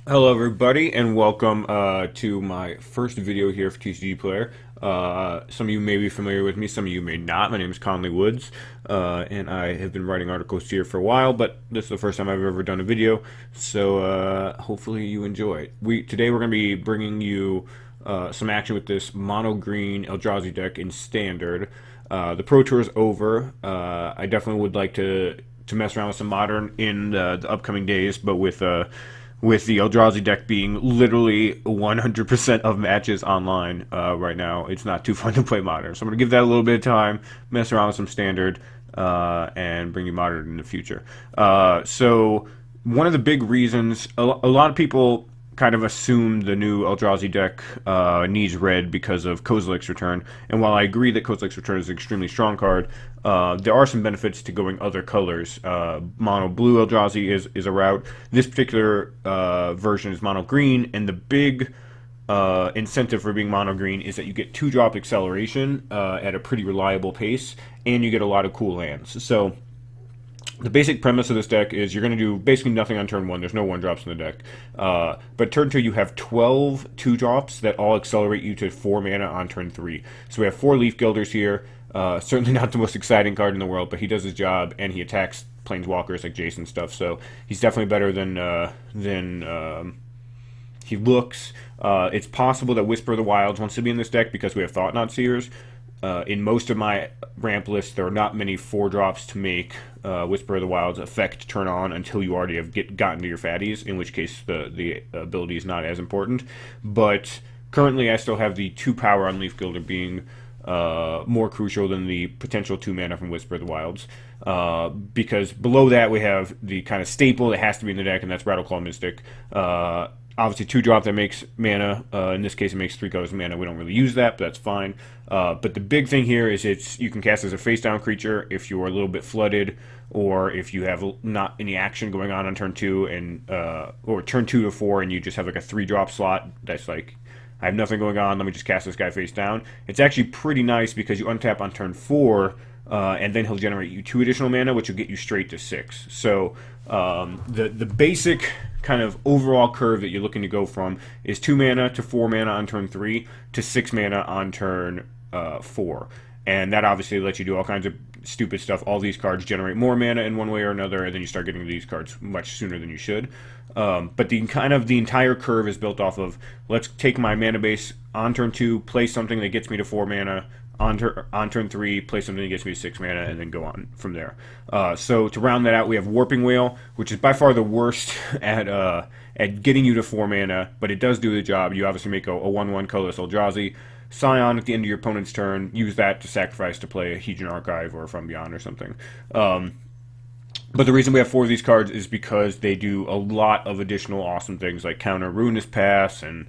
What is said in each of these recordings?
Hello, everybody, and welcome to my first video here for TCGplayer. Some of you may be familiar with me, some of you may not. My name is Conley Woods, and I have been writing articles here for a while, but this is the first time I've ever done a video, so hopefully you enjoy it. Today we're going to be bringing you some action with this mono green Eldrazi deck in Standard. The Pro Tour is over. I definitely would like to mess around with some Modern in the upcoming days, but with the Eldrazi deck being literally 100% of matches online right now, it's not too fun to play Modern. So I'm going to give that a little bit of time, mess around with some Standard, and bring you Modern in the future. So one of the big reasons, a lot of people kind of assume the new Eldrazi deck needs red because of Kozilek's Return. And while I agree that Kozilek's Return is an extremely strong card, there are some benefits to going other colors. Mono blue Eldrazi is a route. This particular version is mono green, and the big incentive for being mono green is that you get 2-drop acceleration at a pretty reliable pace, and you get a lot of cool lands. So the basic premise of this deck is you're going to do basically nothing on turn 1. There's no 1-drops in the deck. But turn 2, you have 12 2-drops that all accelerate you to 4 mana on turn 3. So we have 4 Leaf Guilders here. Certainly not the most exciting card in the world, but he does his job, and he attacks planeswalkers like Jason stuff. So he's definitely better than he looks. It's possible that Whisper of the Wilds wants to be in this deck because we have Thought-Knot Seers. In most of my ramp lists, there are not many 4-drops to make Whisper of the Wilds effect turn on until you already have gotten to your fatties, in which case the ability is not as important. But currently I still have the 2 power on Leaf Gilder being more crucial than the potential 2 mana from Whisper of the Wilds. Because below that we have the kind of staple that has to be in the deck, and that's Rattleclaw Mystic. Obviously 2-drop that makes mana. In this case it makes 3 colors of mana. We don't really use that, but that's fine. But the big thing here is you can cast as a face-down creature if you're a little bit flooded, or if you have not any action going on turn 2, and or turn 2 to 4, and you just have like a 3-drop slot that's like, I have nothing going on, let me just cast this guy face down. It's actually pretty nice because you untap on turn 4, and then he'll generate you 2 additional mana, which will get you straight to 6. So the basic kind of overall curve that you're looking to go from is 2 mana to 4 mana on turn 3 to 6 mana on turn 4. And that obviously lets you do all kinds of stupid stuff. All these cards generate more mana in one way or another, and then you start getting these cards much sooner than you should. But the entire curve is built off of, let's take my mana base on turn 2, play something that gets me to 4 mana, on turn 3, play something that gets me to 6 mana, and then go on from there. So to round that out, we have Warping Whale, which is by far the worst at getting you to 4 mana, but it does do the job. You obviously make a 1/1 colorless Eldrazi. Scion at the end of your opponent's turn, use that to sacrifice to play a Hedron Archive or From Beyond or something. But the reason we have 4 of these cards is because they do a lot of additional awesome things, like counter Ruinous Pass and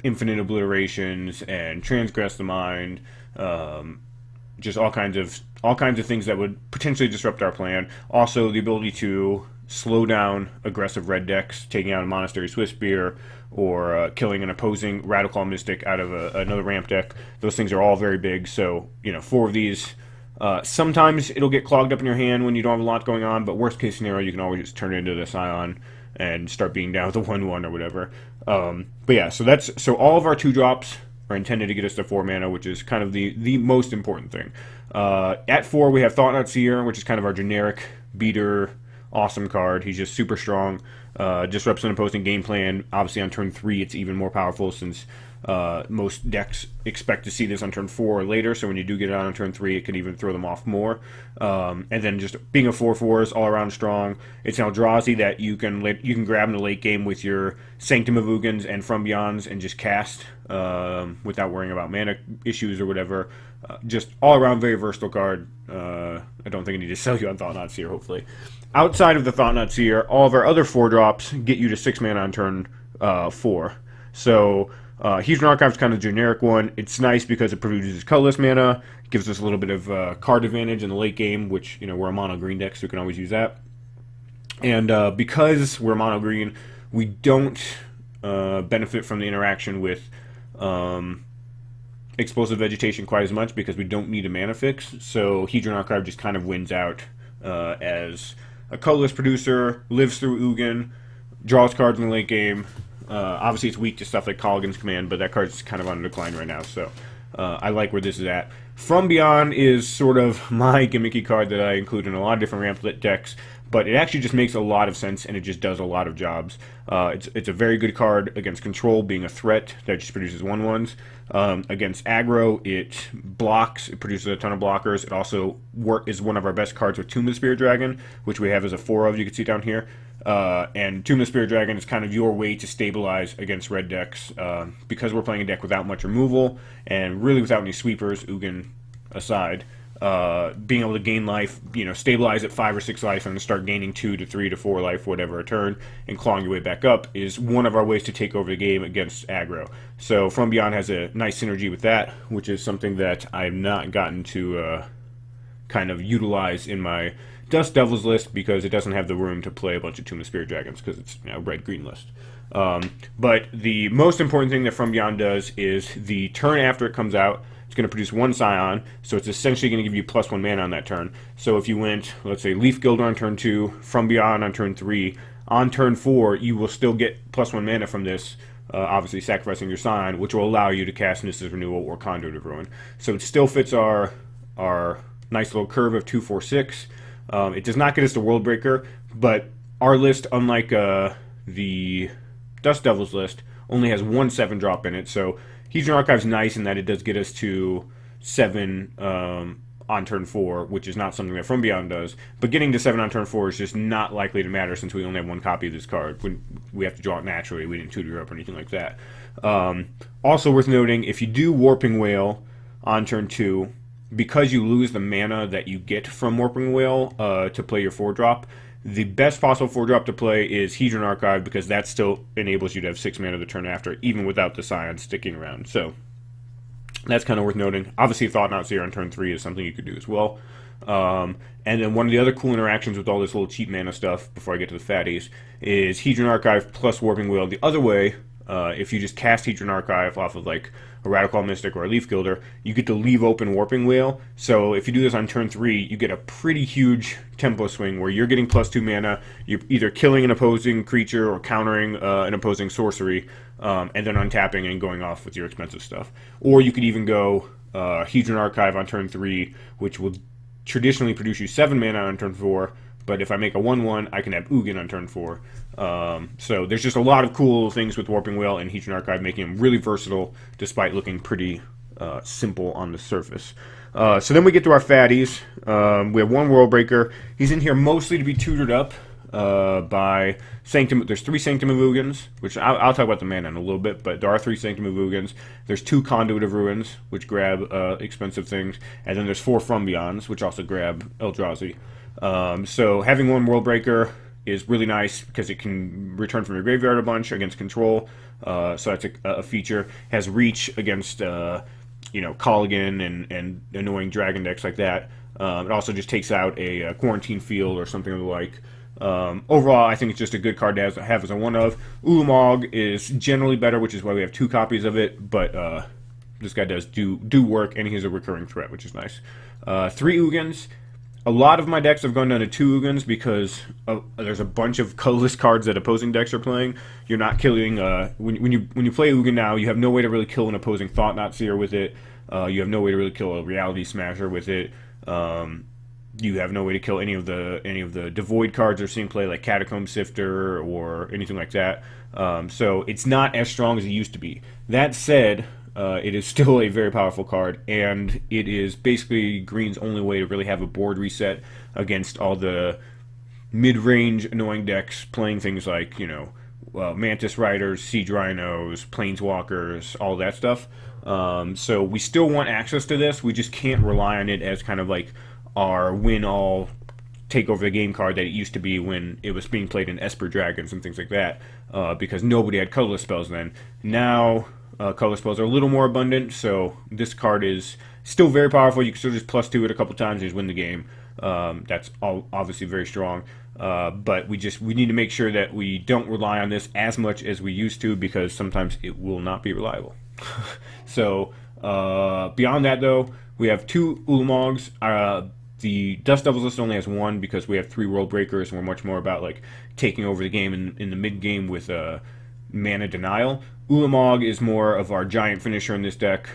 Infinite Obliterations and Transgress the Mind, just all kinds of things that would potentially disrupt our plan. Also, the ability to slow down aggressive red decks, taking out a Monastery Swiftspear, or killing an opposing Rattleclaw Mystic out of another ramp deck. Those things are all very big. So 4 of these. Sometimes it'll get clogged up in your hand when you don't have a lot going on, but worst case scenario, you can always just turn it into the Scion and start being down with a 1/1 or whatever. But yeah, so all of our 2-drops are intended to get us to 4 mana, which is kind of the most important thing. At 4, we have Thought-Knot Seer, which is kind of our generic beater, awesome card. He's just super strong. Disrupts an opposing game plan. Obviously on turn 3 it's even more powerful, since most decks expect to see this on turn 4 or later, so when you do get it on turn 3 it can even throw them off more. And then just being a 4/4 is all around strong. It's an Eldrazi that you can grab in the late game with your Sanctum of Ugins and From Beyonds and just cast without worrying about mana issues or whatever. Just all around very versatile card. I don't think I need to sell you on Thought-Knot Seer, hopefully. Outside of the Thought-Knot Seer, all of our other 4-drops get you to 6 mana on turn 4. So Hedron Archive is kind of a generic one. It's nice because it produces colorless mana. It gives us a little bit of card advantage in the late game, which, we're a mono green deck, so we can always use that. And because we're mono green, we don't benefit from the interaction with Explosive Vegetation quite as much, because we don't need a mana fix. So Hedron Archive just kind of wins out as a colorless producer, lives through Ugin, draws cards in the late game. Obviously, it's weak to stuff like Colligan's Command, but that card's kind of on decline right now, so I like where this is at. From Beyond is sort of my gimmicky card that I include in a lot of different Ramplet decks, but it actually just makes a lot of sense, and it just does a lot of jobs. It's a very good card against Control, being a threat that just produces 1/1s. Against aggro, it blocks, it produces a ton of blockers. It also is one of our best cards with Tomb of the Spirit Dragon, which we have as a 4 of, you can see down here. And Tomb of the Spirit Dragon is kind of your way to stabilize against red decks, because we're playing a deck without much removal, and really without any sweepers, Ugin aside. Being able to gain life, stabilize at 5 or 6 life and then start gaining 2 to 3 to 4 life, whatever, a turn, and clawing your way back up is one of our ways to take over the game against aggro. So From Beyond has a nice synergy with that, which is something that I have not gotten to kind of utilize in my Dust Devils list, because it doesn't have the room to play a bunch of Tomb of Spirit Dragons, because it's a red-green list. But the most important thing that From Beyond does is the turn after it comes out, it's going to produce 1 Scion, so it's essentially going to give you +1 mana on that turn. So if you went, let's say, Leaf Gilder on turn 2, From Beyond on turn 3, on turn 4, you will still get +1 mana from this, obviously sacrificing your Scion, which will allow you to cast Nissa's Renewal or Conduit of Ruin. So it still fits our nice little curve of 2, 4, 6. It does not get us to Worldbreaker, but our list, unlike the Dust Devils list, only has 1 7-drop in it, so Hedron Archive's nice in that it does get us to 7 on turn 4, which is not something that From Beyond does. But getting to 7 on turn 4 is just not likely to matter, since we only have 1 copy of this card. We have to draw it naturally. We didn't tutor up or anything like that. Also worth noting, if you do Warping Whale on turn 2, because you lose the mana that you get from Warping Whale to play your 4-drop, the best possible 4-drop to play is Hedron Archive, because that still enables you to have 6 mana the turn after, even without the Scion sticking around. So that's kind of worth noting. Obviously, Thought-Knot Seer on turn 3 is something you could do as well. And then one of the other cool interactions with all this little cheap mana stuff, before I get to the fatties, is Hedron Archive plus Warping Whale. The other way, if you just cast Hedron Archive off of like a Radical Mystic or a Leaf Gilder, you get to leave open Warping Whale. So if you do this on turn 3, you get a pretty huge tempo swing where you're getting +2 mana, you're either killing an opposing creature or countering an opposing sorcery, and then untapping and going off with your expensive stuff. Or you could even go Hedron Archive on turn 3, which will traditionally produce you 7 mana on turn 4, but if I make a 1/1, I can have Ugin on turn 4. So there's just a lot of cool things with Warping Whale and Hedron Archive, making him really versatile, despite looking pretty simple on the surface. So then we get to our fatties. We have 1 Worldbreaker. He's in here mostly to be tutored up by Sanctum. There's 3 Sanctum of Ugins, which I'll talk about the mana in a little bit, but there are 3 Sanctum of Ugins. There's 2 Conduit of Ruins, which grab expensive things, and then there's 4 From Beyonds, which also grab Eldrazi. So having 1 Worldbreaker is really nice, because it can return from your graveyard a bunch against Control, so that's a feature. Has reach against Colligan and annoying dragon decks like that. It also just takes out a Quarantine Field or something of the like. Overall, I think it's just a good card to have as a 1-of. Ulamog is generally better, which is why we have 2 copies of it, but this guy does do work, and he's a recurring threat, which is nice. 3 Ugins. A lot of my decks have gone down to 2 Ugins because there's a bunch of colorless cards that opposing decks are playing. You're not killing when you play Ugin now, you have no way to really kill an opposing Thought-Knot Seer with it. You have no way to really kill a Reality Smasher with it. You have no way to kill any of the Devoid cards they're seeing play, like Catacomb Sifter or anything like that. So it's not as strong as it used to be. That said, it is still a very powerful card, and it is basically Green's only way to really have a board reset against all the mid-range annoying decks playing things like, Mantis Riders, Siege Rhinos, Planeswalkers, all that stuff. So we still want access to this. We just can't rely on it as kind of like our win-all take over the game card that it used to be when it was being played in Esper Dragons and things like that, because nobody had colorless spells then. Now color spells are a little more abundant, so this card is still very powerful. You can still just +2 it a couple times and just win the game. That's obviously very strong, but we need to make sure that we don't rely on this as much as we used to, because sometimes it will not be reliable. So beyond that, though, we have 2 Ulamogs. The Dust Devils list only has one because we have 3 World Breakers, and we're much more about like taking over the game in the mid game with mana denial. Ulamog is more of our giant finisher in this deck.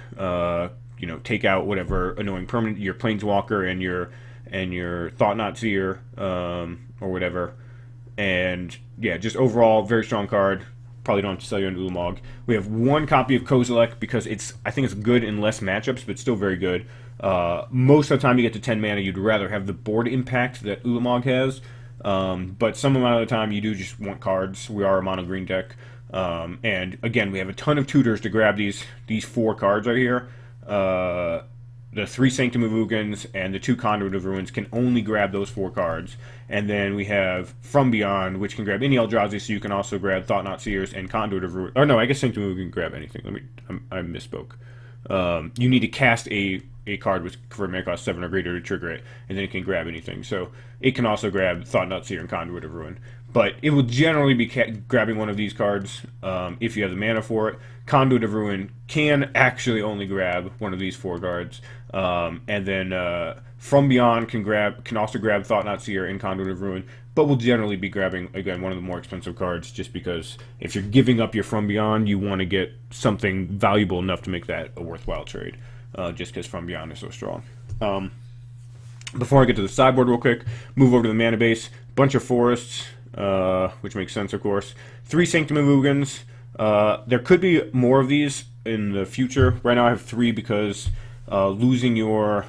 Take out whatever annoying permanent, your Planeswalker and your Thought Knot Seer, or whatever. And yeah, just overall very strong card. Probably don't have to sell you an Ulamog. We have 1 copy of Kozilek because I think it's good in less matchups, but still very good. Most of the time you get to 10 mana, you'd rather have the board impact that Ulamog has. But some amount of the time you do just want cards. We are a mono green deck. And again, we have a ton of tutors to grab these 4 cards right here. The 3 Sanctum of Ugins and the 2 Conduit of Ruins can only grab those 4 cards. And then we have From Beyond, which can grab any Eldrazi, so you can also grab Thought Knot Seers and Conduit of Ruins. Or no, I guess Sanctum of Ugin can grab anything. I misspoke. You need to cast a card for mana cost 7 or greater to trigger it, and then it can grab anything. So it can also grab Thought Knot Seer and Conduit of Ruin. But it will generally be grabbing one of these cards if you have the mana for it. Conduit of Ruin can actually only grab one of these 4 cards. And then From Beyond can also grab Thought Knot Seer and Conduit of Ruin, but will generally be grabbing, again, one of the more expensive cards, just because if you're giving up your From Beyond, you want to get something valuable enough to make that a worthwhile trade, just because From Beyond is so strong. Before I get to the sideboard real quick, move over to the mana base. Bunch of forests, which makes sense, of course. 3 Sanctum of Ugins. There could be more of these in the future. Right now I have 3 because losing your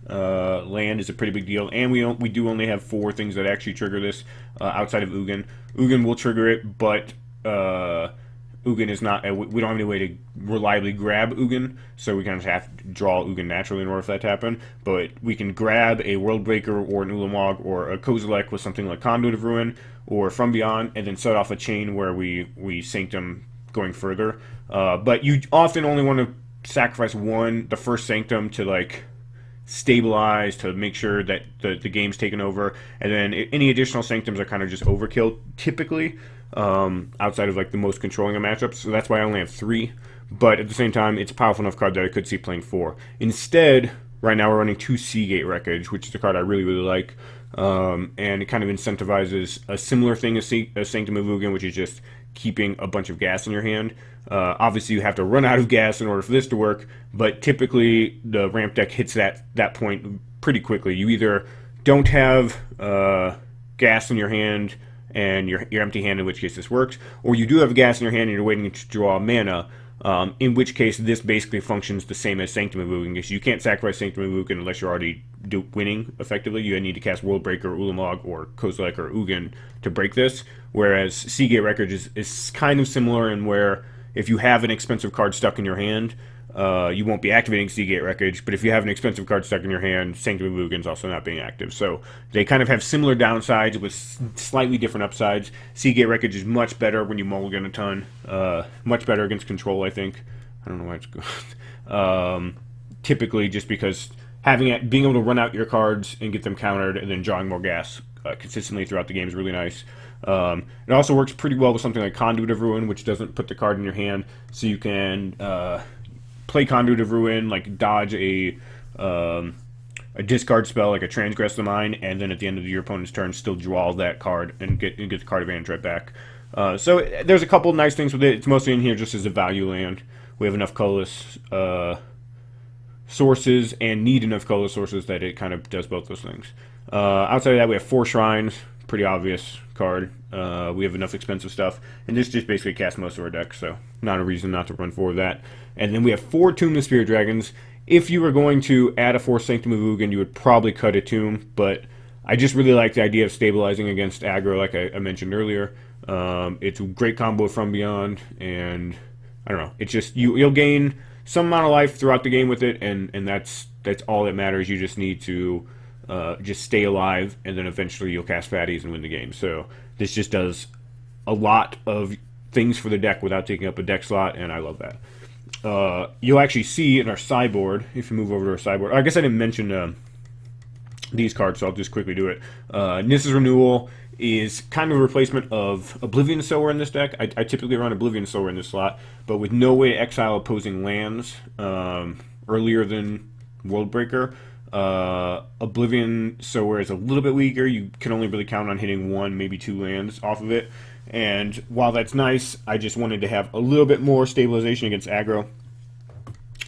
land is a pretty big deal, and we do only have 4 things that actually trigger this outside of Ugin. Ugin will trigger it, but Ugin is not. We don't have any way to reliably grab Ugin, so we kind of have to draw Ugin naturally in order for that to happen. But we can grab a World Breaker or an Ulamog or a Kozilek with something like Conduit of Ruin or From Beyond, and then set off a chain where we Sanctum going further. But you often only want to sacrifice the first Sanctum to like stabilize, to make sure that the game's taken over, and then any additional Sanctums are kind of just overkill typically, outside of like the most controlling of matchups. So that's why I only have 3, but at the same time it's a powerful enough card that I could see playing 4. Instead, right now we're running 2 Seagate Wreckage, which is a card I really like, and it kind of incentivizes a similar thing as Sanctum of Ugin, which is just keeping a bunch of gas in your hand. Obviously you have to run out of gas in order for this to work, but typically the ramp deck hits that point pretty quickly. You either don't have gas in your hand and you're empty-handed, in which case this works, or you do have gas in your hand and you're waiting to draw mana, in which case this basically functions the same as Sanctum of Ugin, because you can't sacrifice Sanctum of Ugin unless you're already winning effectively. You need to cast World Breaker, Ulamog, or Kozilek, or Ugin to break this, whereas Seagate Wreckage is kind of similar in where if you have an expensive card stuck in your hand, you won't be activating Seagate Wreckage, but if you have an expensive card stuck in your hand, Sanctum of Ugin is also not being active. So they kind of have similar downsides with slightly different upsides. Seagate Wreckage is much better when you mulligan a ton. Much better against control, I think. I don't know why it's good. Typically, just because being able to run out your cards and get them countered and then drawing more gas consistently throughout the game is really nice. It also works pretty well with something like Conduit of Ruin, which doesn't put the card in your hand, so you can play Conduit of Ruin, like dodge a discard spell like a Transgress the Mind, and then at the end of your opponent's turn still draw that card and get the card advantage right back. So there's a couple nice things with it. It's mostly in here just as a value land. We have enough colorless sources and need enough colorless sources that it kind of does both those things. Outside of that, we have 4 Shrines. Pretty obvious card. We have enough expensive stuff, and this just basically casts most of our deck, so not a reason not to run 4 of that. And then we have 4 Tomb of Spirit Dragons. If you were going to add a 4th Sanctum of Ugin, you would probably cut a Tomb, but I just really like the idea of stabilizing against aggro, like I mentioned earlier. It's a great combo From Beyond, and I don't know. It's just you'll gain some amount of life throughout the game with it, and that's all that matters. You just need to just stay alive, and then eventually you'll cast fatties and win the game. So this just does a lot of things for the deck without taking up a deck slot, and I love that. You'll actually see in our sideboard, if you move over to our sideboard, I guess I didn't mention these cards, so I'll just quickly do it. Nissa's Renewal is kind of a replacement of Oblivion Sower in this deck. I typically run Oblivion Sower in this slot, but with no way to exile opposing lands earlier than World Breaker. Oblivion, so where it's a little bit weaker, you can only really count on hitting 1, maybe 2 lands off of it. And while that's nice, I just wanted to have a little bit more stabilization against aggro.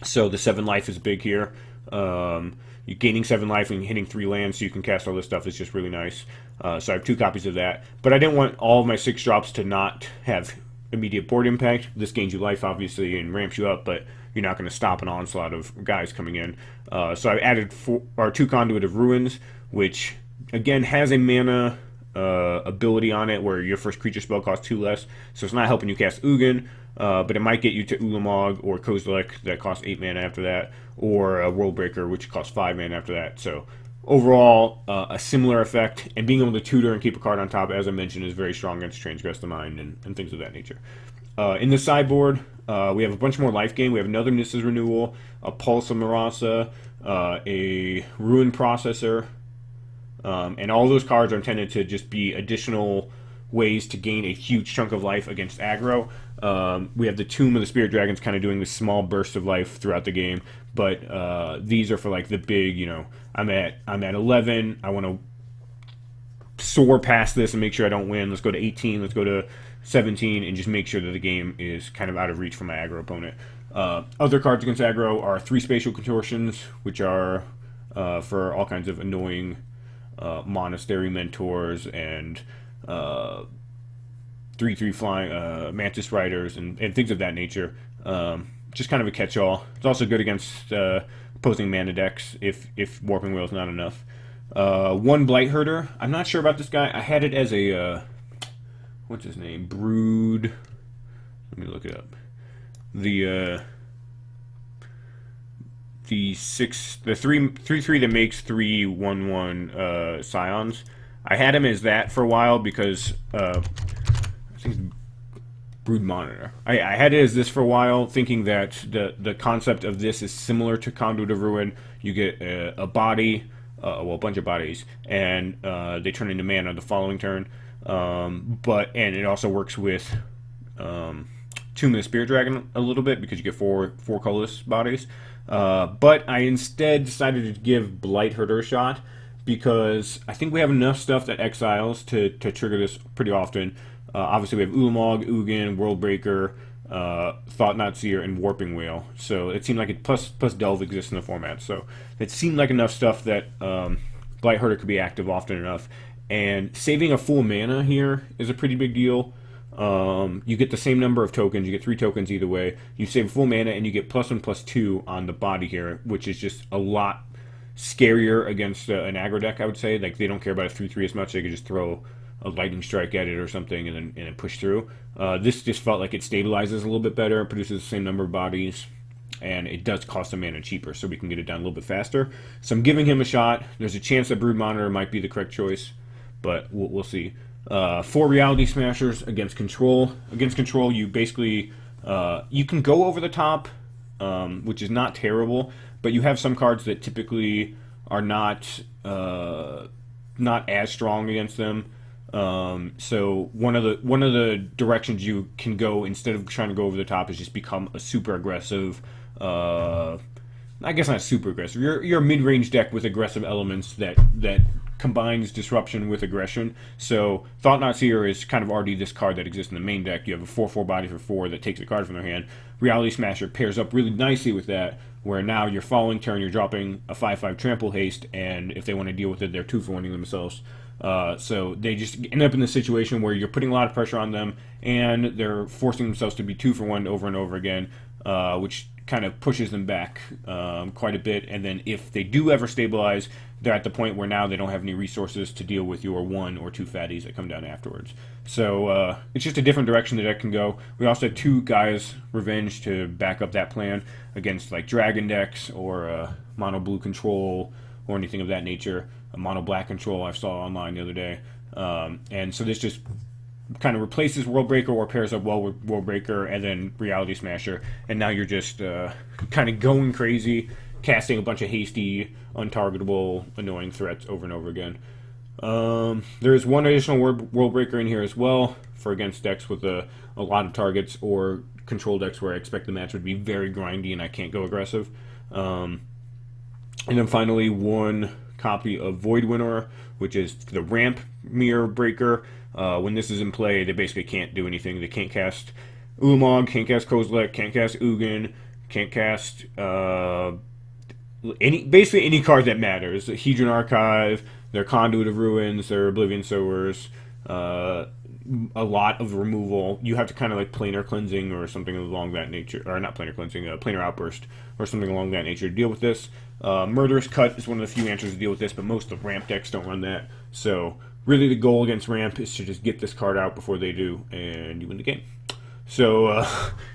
So the 7 life is big here. You're gaining 7 life and hitting 3 lands, so you can cast all this stuff. It's just really nice. So I have 2 copies of that. But I didn't want all of my 6 drops to not have immediate board impact. This gains you life, obviously, and ramps you up, but you're not going to stop an onslaught of guys coming in. So I added 2 Conduit of Ruins, which, again, has a mana ability on it where your first creature spell costs 2 less. So it's not helping you cast Ugin, but it might get you to Ulamog or Kozilek that costs 8 mana after that, or a Worldbreaker, which costs 5 mana after that. So overall, a similar effect, and being able to tutor and keep a card on top, as I mentioned, is very strong against Transgress the Mind and things of that nature. In the sideboard, we have a bunch more life gain. We have another Nissa's Renewal, a Pulse of Marasa, a Ruin Processor, and all those cards are intended to just be additional ways to gain a huge chunk of life against aggro. We have the Tomb of the Spirit Dragons kind of doing this small burst of life throughout the game, but these are for like the big, I'm at 11, I want to soar past this and make sure I don't win. Let's go to 18, let's go to 17, and just make sure that the game is kind of out of reach for my aggro opponent. Other cards against aggro are 3 Spatial Contortions, which are for all kinds of annoying Monastery Mentors and 3/3 flying Mantis Riders and things of that nature. Just kind of a catch-all. It's also good against opposing mana decks if Warping Wheel is not enough. 1 Blight Herder. I'm not sure about this guy. I had it as a what's his name? Brood. Let me look it up. The 3/3 that makes 3/1/1 Scions. I had him as that for a while because I think it's Brood Monitor. I had it as this for a while, thinking that the concept of this is similar to Conduit of Ruin. You get a body, well, a bunch of bodies, and they turn into mana the following turn. And it also works with Tomb of the Spirit Dragon a little bit because you get four colorless bodies. But I instead decided to give Blight Herder a shot because I think we have enough stuff that exiles to trigger this pretty often. Obviously, we have Ulamog, Ugin, Worldbreaker, Thought-Knot Seer, and Warping Wheel. So it seemed like it plus Delve exists in the format. So it seemed like enough stuff that Blight Herder could be active often enough. And saving a full mana here is a pretty big deal. You get the same number of tokens. You get 3 tokens either way. You save full mana, and you get +1/+2 on the body here, which is just a lot scarier against an aggro deck, I would say. Like, they don't care about a 3/3 as much. They could just throw a lightning strike at it or something and then push through. This just felt like it stabilizes a little bit better, produces the same number of bodies, and it does cost a mana cheaper, so we can get it down a little bit faster. So I'm giving him a shot. There's a chance that Brood Monitor might be the correct choice, but we'll see. 4 Reality Smashers against Control. Against Control, you basically you can go over the top, which is not terrible, but you have some cards that typically are not as strong against them. So one of the directions you can go instead of trying to go over the top is just become a super aggressive. I guess not super aggressive. You're a mid-range deck with aggressive elements that combines disruption with aggression. So Thought-Knot Seer is kind of already this card that exists in the main deck. You have a 4/4 body for 4 that takes a card from their hand. Reality Smasher pairs up really nicely with that, where now your following turn you're dropping a 5/5 Trample Haste, and if they want to deal with it, they're 2-for-1ing themselves. So they just end up in this situation where you're putting a lot of pressure on them, and they're forcing themselves to be 2-for-1 over and over again, which kind of pushes them back quite a bit. And then if they do ever stabilize, they're at the point where now they don't have any resources to deal with your 1 or 2 fatties that come down afterwards. So it's just a different direction the deck can go. We also have 2 Gaia's Revenge to back up that plan against like Dragon decks or Mono Blue Control or anything of that nature. A Mono Black Control I saw online the other day. And so this just kind of replaces Worldbreaker or pairs up well with Worldbreaker and then Reality Smasher. And now you're just kind of going crazy, casting a bunch of hasty, untargetable, annoying threats over and over again. There's 1 additional Worldbreaker in here as well for against decks with a lot of targets or control decks where I expect the match would be very grindy and I can't go aggressive. And then finally, one copy of Void Winnower, which is the ramp mirror breaker. When this is in play, they basically can't do anything. They can't cast Ulamog, can't cast Kozilek, can't cast Ugin, can't cast basically any card that matters. The Hedron Archive, their Conduit of Ruins, their Oblivion Sowers, a lot of removal. You have to kind of like planar cleansing or something along that nature, or not planar cleansing, planar outburst or something along that nature to deal with this. Murderous Cut is one of the few answers to deal with this, but most of the ramp decks don't run that. So really the goal against ramp is to just get this card out before they do, and you win the game. So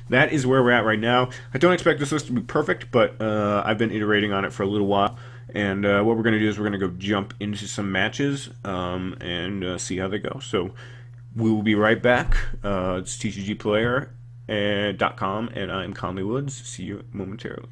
that is where we're at right now. I don't expect this list to be perfect, but I've been iterating on it for a little while. And what we're going to do is we're going to go jump into some matches and see how they go. So we will be right back. It's TCGplayer.com, and I'm Conley Woods. See you momentarily.